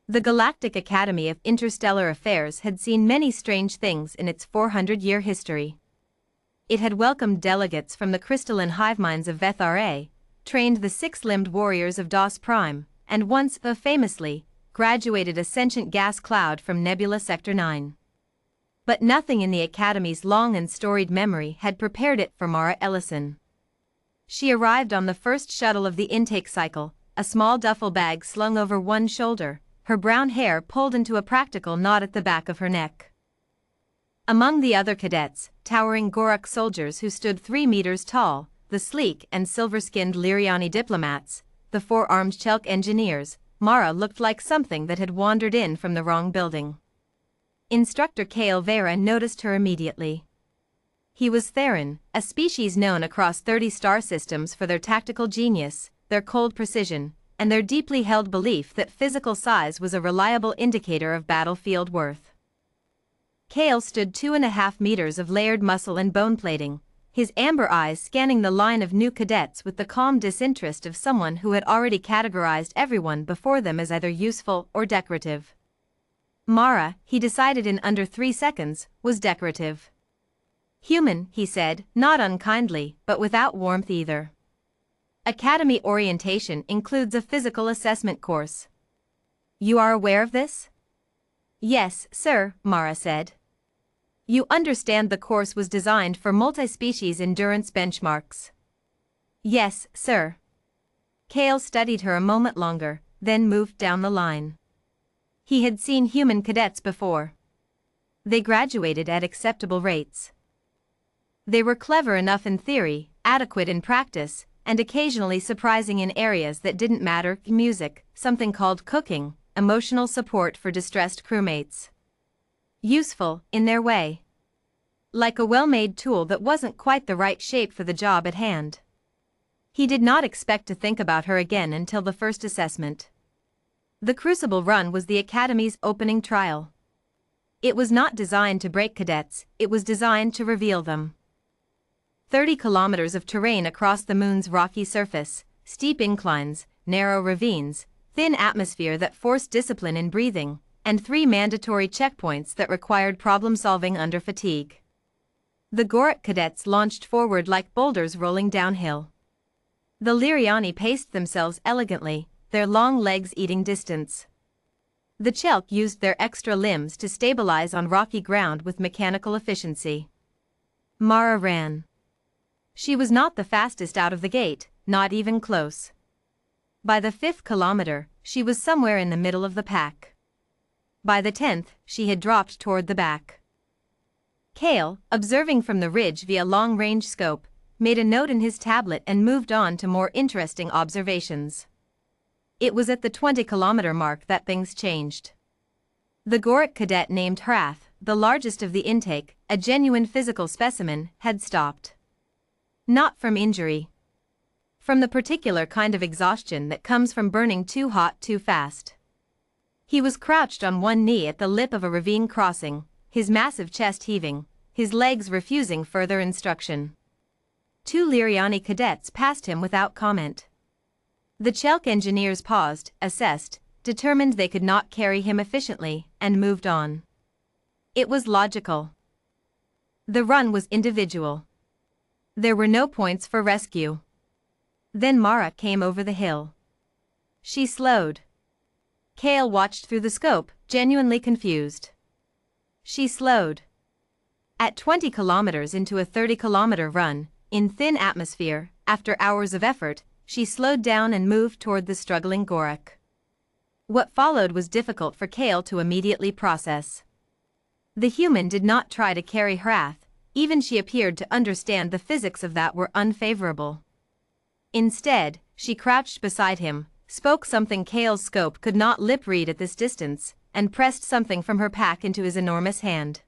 The Galactic Academy of Interstellar Affairs had seen many strange things in its 400-year history. It had welcomed delegates from the crystalline hive minds of Vethra, trained the six-limbed warriors of DOS Prime, and once, famously, graduated a sentient gas cloud from Nebula Sector 9. But nothing in the Academy's long and storied memory had prepared it for Mara Ellison. She arrived on the first shuttle of the intake cycle, a small duffel bag slung over one shoulder, her brown hair pulled into a practical knot at the back of her neck. Among the other cadets, towering Gorak soldiers who stood 3 meters tall, the sleek and silver-skinned Liriani diplomats, the 4-armed Chelk engineers, Mara looked like something that had wandered in from the wrong building. Instructor Kale Vera noticed her immediately. He was Theron, a species known across 30 star systems for their tactical genius, their cold precision, and their deeply held belief that physical size was a reliable indicator of battlefield worth. Kale stood 2.5 meters of layered muscle and bone plating, his amber eyes scanning the line of new cadets with the calm disinterest of someone who had already categorized everyone before them as either useful or decorative. Mara, he decided in under 3 seconds, was decorative. Human, he said, not unkindly, but without warmth either. Academy orientation includes a physical assessment course. You are aware of this? Yes, sir, Mara said. You understand the course was designed for multi-species endurance benchmarks? Yes, sir. Kale studied her a moment longer, then moved down the line. He had seen human cadets before. They graduated at acceptable rates. They were clever enough in theory, adequate in practice, and occasionally surprising in areas that didn't matter: music, something called cooking, emotional support for distressed crewmates. Useful, in their way. Like a well-made tool that wasn't quite the right shape for the job at hand. He did not expect to think about her again until the first assessment. The Crucible run was the Academy's opening trial. It was not designed to break cadets, it was designed to reveal them. 30 kilometers of terrain across the moon's rocky surface, steep inclines, narrow ravines, thin atmosphere that forced discipline in breathing, and 3 mandatory checkpoints that required problem-solving under fatigue. The Gorak cadets launched forward like boulders rolling downhill. The Liriani paced themselves elegantly, their long legs eating distance. The Chelk used their extra limbs to stabilize on rocky ground with mechanical efficiency. Mara ran. She was not the fastest out of the gate, not even close. By the 5th kilometer, she was somewhere in the middle of the pack. By the 10th, she had dropped toward the back. Kale, observing from the ridge via long-range scope, made a note in his tablet and moved on to more interesting observations. It was at the 20-kilometer mark that things changed. The Gorak cadet named Hrath, the largest of the intake, a genuine physical specimen, had stopped. Not from injury. From the particular kind of exhaustion that comes from burning too hot too fast. He was crouched on one knee at the lip of a ravine crossing, his massive chest heaving, his legs refusing further instruction. 2 Liriani cadets passed him without comment. The Chelk engineers paused, assessed, determined they could not carry him efficiently, and moved on. It was logical. The run was individual. There were no points for rescue. Then Mara came over the hill. She slowed. Kale watched through the scope, genuinely confused. She slowed. At 20 kilometers into a 30-kilometer run, in thin atmosphere, after hours of effort, she slowed down and moved toward the struggling Gorak. What followed was difficult for Kale to immediately process. The human did not try to carry Hrath, even she appeared to understand the physics of that were unfavorable. Instead, she crouched beside him, spoke something Kale's scope could not lip-read at this distance, and pressed something from her pack into his enormous hand.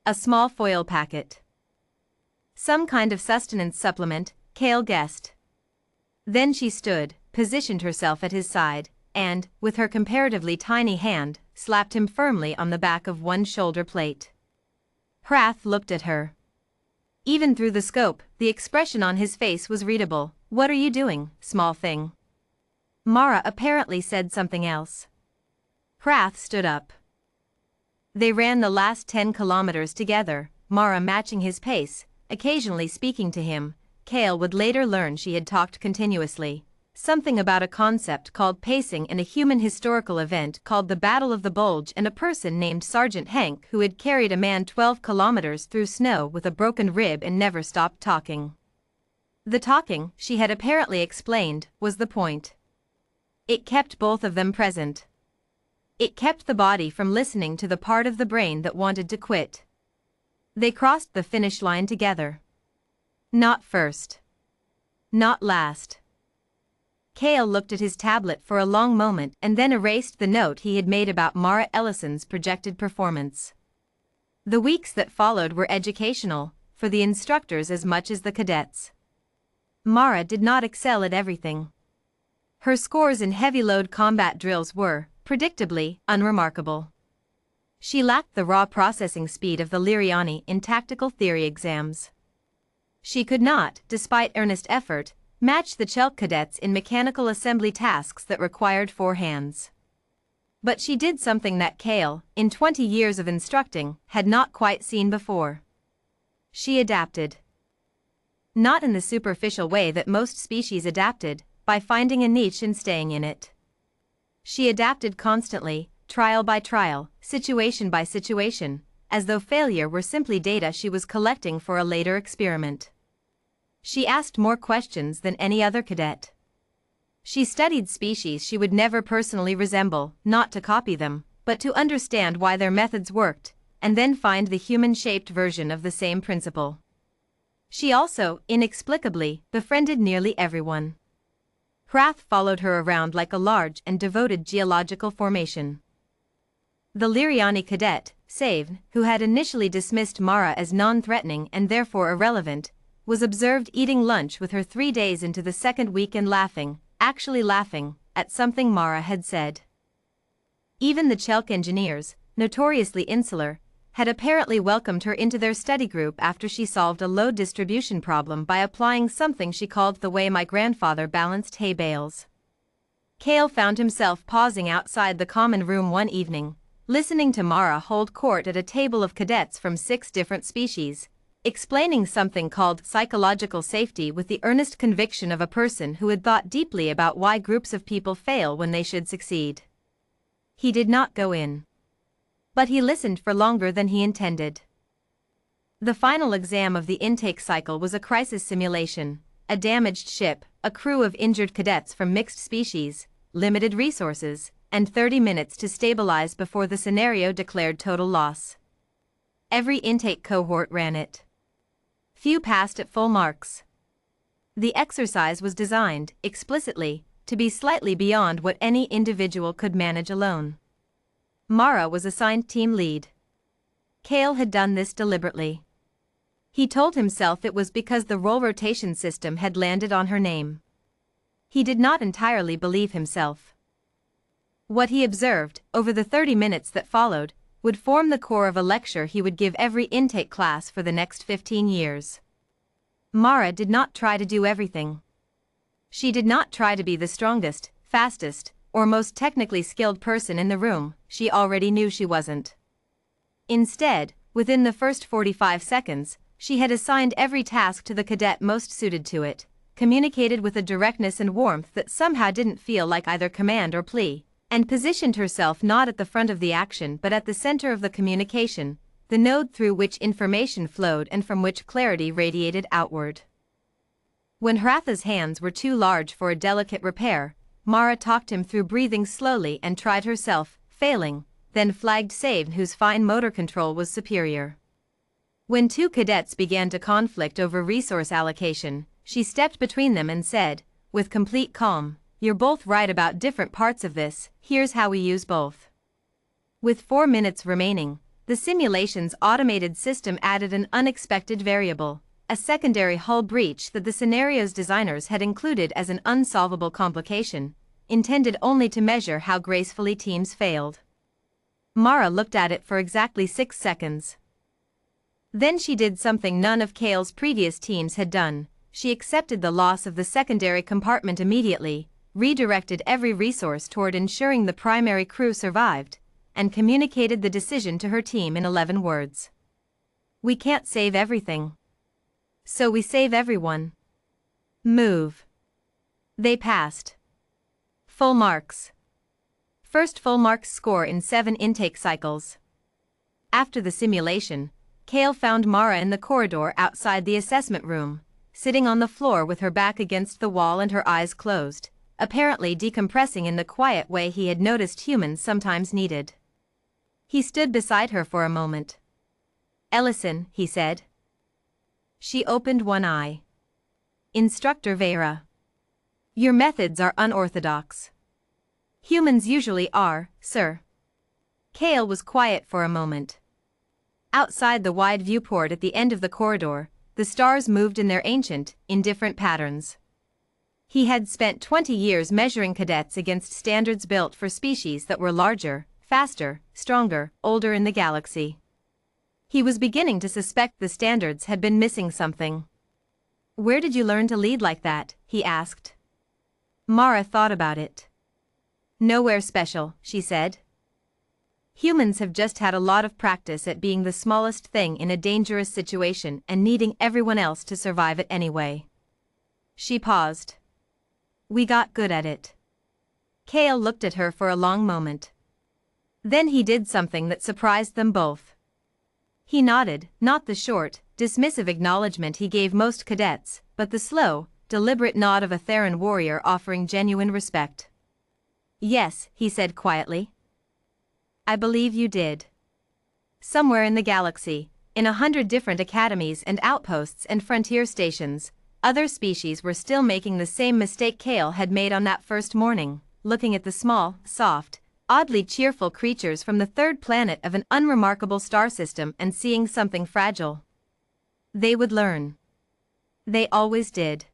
A small foil packet. Some kind of sustenance supplement, Kale guessed. Then she stood, positioned herself at his side, and, with her comparatively tiny hand, slapped him firmly on the back of one shoulder plate. Hrath looked at her. Even through the scope, the expression on his face was readable. "What are you doing, small thing?" Mara apparently said something else. Hrath stood up. They ran the last 10 kilometers together, Mara matching his pace, occasionally speaking to him. Cale would later learn she had talked continuously. Something about a concept called pacing and a human historical event called the Battle of the Bulge and a person named Sergeant Hank who had carried a man 12 kilometers through snow with a broken rib and never stopped talking. The talking, she had apparently explained, was the point. It kept both of them present. It kept the body from listening to the part of the brain that wanted to quit. They crossed the finish line together. Not first. Not last. Cale looked at his tablet for a long moment and then erased the note he had made about Mara Ellison's projected performance. The weeks that followed were educational, for the instructors as much as the cadets. Mara did not excel at everything. Her scores in heavy-load combat drills were, predictably, unremarkable. She lacked the raw processing speed of the Liriani in tactical theory exams. She could not, despite earnest effort, match the Chelk cadets in mechanical assembly tasks that required 4 hands. But she did something that Cale, in 20 years of instructing, had not quite seen before. She adapted. Not in the superficial way that most species adapted, by finding a niche and staying in it. She adapted constantly, trial by trial, situation by situation, as though failure were simply data she was collecting for a later experiment. She asked more questions than any other cadet. She studied species she would never personally resemble, not to copy them, but to understand why their methods worked, and then find the human-shaped version of the same principle. She also, inexplicably, befriended nearly everyone. Hrath followed her around like a large and devoted geological formation. The Liriani cadet, Savn, who had initially dismissed Mara as non-threatening and therefore irrelevant, was observed eating lunch with her 3 days into the second week and laughing, actually laughing, at something Mara had said. Even the Chelk engineers, notoriously insular, had apparently welcomed her into their study group after she solved a load distribution problem by applying something she called the way my grandfather balanced hay bales. Cale found himself pausing outside the common room one evening, listening to Mara hold court at a table of cadets from 6 different species, explaining something called psychological safety with the earnest conviction of a person who had thought deeply about why groups of people fail when they should succeed. He did not go in. But he listened for longer than he intended. The final exam of the intake cycle was a crisis simulation, a damaged ship, a crew of injured cadets from mixed species, limited resources, and 30 minutes to stabilize before the scenario declared total loss. Every intake cohort ran it. Few passed at full marks. The exercise was designed, explicitly, to be slightly beyond what any individual could manage alone. Mara was assigned team lead. Cale had done this deliberately. He told himself it was because the role rotation system had landed on her name. He did not entirely believe himself. What he observed, over the 30 minutes that followed, would form the core of a lecture he would give every intake class for the next 15 years. Mara did not try to do everything. She did not try to be the strongest, fastest, or most technically skilled person in the room. She already knew she wasn't. Instead, within the first 45 seconds, she had assigned every task to the cadet most suited to it, communicated with a directness and warmth that somehow didn't feel like either command or plea, and positioned herself not at the front of the action but at the center of the communication, the node through which information flowed and from which clarity radiated outward. When Hratha's hands were too large for a delicate repair, Mara talked him through breathing slowly and tried herself, failing, then flagged Savn whose fine motor control was superior. When 2 cadets began to conflict over resource allocation, she stepped between them and said, with complete calm, "You're both right about different parts of this, here's how we use both." With 4 minutes remaining, the simulation's automated system added an unexpected variable, a secondary hull breach that the scenario's designers had included as an unsolvable complication, intended only to measure how gracefully teams failed. Mara looked at it for exactly 6 seconds. Then she did something none of Cale's previous teams had done. She accepted the loss of the secondary compartment immediately, redirected every resource toward ensuring the primary crew survived, and communicated the decision to her team in 11 words. We can't save everything. So we save everyone. Move. They passed. Full marks. First full marks score in 7 intake cycles. After the simulation, Kale found Mara in the corridor outside the assessment room, sitting on the floor with her back against the wall and her eyes closed, apparently decompressing in the quiet way he had noticed humans sometimes needed. He stood beside her for a moment. Ellison, he said. She opened one eye. Instructor Vera. Your methods are unorthodox. Humans usually are, sir. Kale was quiet for a moment. Outside the wide viewport at the end of the corridor, the stars moved in their ancient, indifferent patterns. He had spent 20 years measuring cadets against standards built for species that were larger, faster, stronger, older in the galaxy. He was beginning to suspect the standards had been missing something. Where did you learn to lead like that? He asked. Mara thought about it. Nowhere special, she said. Humans have just had a lot of practice at being the smallest thing in a dangerous situation and needing everyone else to survive it anyway. She paused. We got good at it. Kale looked at her for a long moment. Then he did something that surprised them both. He nodded, not the short, dismissive acknowledgement he gave most cadets, but the slow, deliberate nod of a Theran warrior offering genuine respect. Yes, he said quietly. I believe you did. Somewhere in the galaxy, in 100 different academies and outposts and frontier stations, other species were still making the same mistake Kale had made on that first morning, looking at the small, soft, oddly cheerful creatures from the third planet of an unremarkable star system and seeing something fragile. They would learn. They always did.